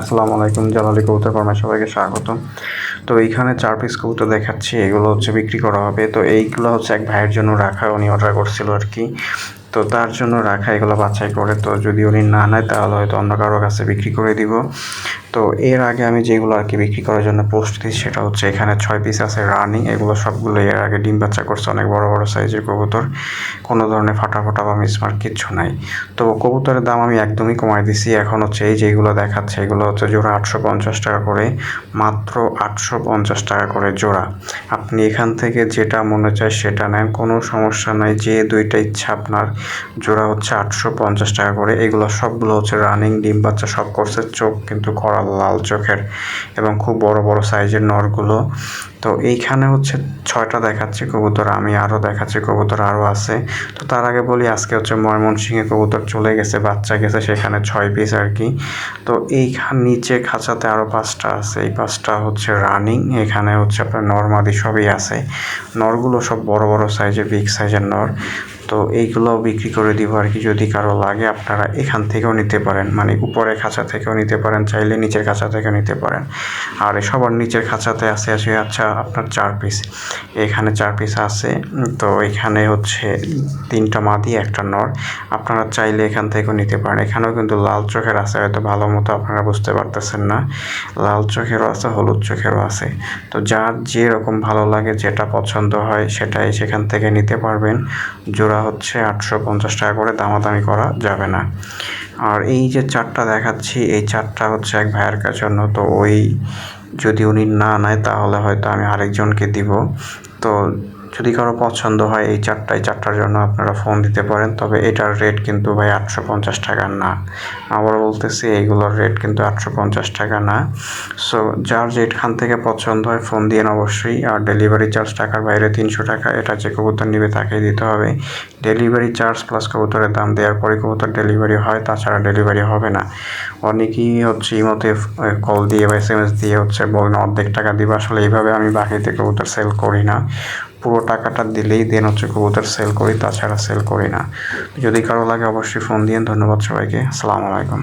আসসালামু আলাইকুম, জালালি কবুতর ফার্মে সবাইকে স্বাগতম। তো এইখানে 4 পিস কবুতর দেখাচ্ছি, এগুলো হচ্ছে বিক্রি করা হবে। তো এইগুলো হচ্ছে এক ভাইয়ের জন্য রাখা, উনি অর্ডার করছিল আর কি। তো তার জন্য রাখা, এগুলো বাছাই করে। তো যদি উনি না নেয় তাহলে হয়তো অন্য কারো কাছে বিক্রি করে দিব। তো এর আগে আমি যেগুলো আর কি বিক্রি করার জন্য পোস্ট দিই সেটা হচ্ছে এখানে 6 পিস আছে রানিং। এগুলো সবগুলো এর আগে ডিম বাচ্চা করছে, অনেক বড় বড় সাইজের কবুতর, কোনো ধরনের ফাটা বা মিসমার্ক কিচ্ছু নাই। তো কবুতরের দাম আমি একদমই কমাই দিছি। এখন হচ্ছে এই যেগুলো দেখাচ্ছে এগুলো হচ্ছে জোড়া 850 টাকা করে, মাত্র 850 টাকা করে জোড়া। আপনি এখান থেকে যেটা মনে চায় সেটা নেন, কোনো সমস্যা নাই। যে দুইটা ইচ্ছা আপনার, জোড়া হচ্ছে 850 টাকা করে। এগুলো সবগুলো হচ্ছে রানিং, ডিম বাচ্চা সব করছে। চোখ কিন্তু কড়া লাল চোখের এবং খুব বড় বড় সাইজের নরগুলো। তো এইখানে হচ্ছে 6টা দেখাচ্ছি কবুতর, আমি আরও দেখাচ্ছি কবুতর, আরও আছে। তো তার আগে বলি আজকে হচ্ছে ময়মনসিংহে কবুতর চলে গেছে, বাচ্চা গেছে, সেখানে 6 পিস আর কি। তো এইখান নিচে খাঁচাতে আরও 5টা আছে, এই 5টা হচ্ছে রানিং। এখানে হচ্ছে আপনার নরমাদি সবই আছে, নরগুলো সব বড় বড় সাইজের, বিগ সাইজের নর। তো এইগুলোও বিক্রি করে দিব আর কি। যদি কারো লাগে আপনারা এখান থেকেও নিতে পারেন, মানে উপরের খাঁচা থেকেও নিতে পারেন, চাইলে নিচের খাঁচা থেকেও নিতে পারেন। আর সবার নিচের খাঁচাতে আছে আচ্ছা আপনার 4 পিস, এখানে 4 পিস আছে। তো এখানে হচ্ছে 3টা মাদি, একটা নর। আপনারা চাইলে এখান থেকেও নিতে পারেন। এখানেও কিন্তু লাল চোখের আছে, হয়তো ভালো মতো আপনারা বুঝতে পারতেছেন না। লাল চোখেরও আছে, হলুদ চোখেরও আছে। তো যার যেরকম ভালো লাগে, যেটা পছন্দ হয় সেটাই সেখান থেকে নিতে পারবেন। জোড়া হচ্ছে 850 টাকা করে, দামাদামি করা যাবে না। আর এই যে 4টা দেখাচ্ছি, এই 4টা হচ্ছে এক ভাইয়ের জন্য। তো ওই যদি উনি না নেয় তাহলে হয়তো আমি আরেকজনকে দিব। তো যদি কারো পছন্দ হয় এই 4টার জন্য আপনারা ফোন দিতে পারেন। তবে এটার রেট কিন্তু ভাই 850 টাকা না। আবার বলতেছি, এইগুলোর রেট কিন্তু 850 টাকা না। সো যার যেখান থেকে পছন্দ হয় ফোন দিন অবশ্যই। আর ডেলিভারি চার্জ টাকার বাইরে 300 টাকা, এটা যে কবুতর নেবে তাকেই দিতে হবে। ডেলিভারি চার্জ প্লাস কবুতরের দাম দেওয়ার পরে কবুতর ডেলিভারি হয়, তাছাড়া ডেলিভারি হবে না। অনেকেই হচ্ছে ইমোতে কল দিয়ে বা SMS দিয়ে হচ্ছে বলেন অর্ধেক টাকা দিবা। আসলে এইভাবে আমি বাকিতে কবুতর সেল করি না, পুরো টাকাটা দিলেই দেন হচ্ছে কবুতর সেল করি, তাছাড়া সেল করি না। যদি কারো লাগে অবশ্যই ফোন দিন। ধন্যবাদ সবাইকে, আসসালামু আলাইকুম।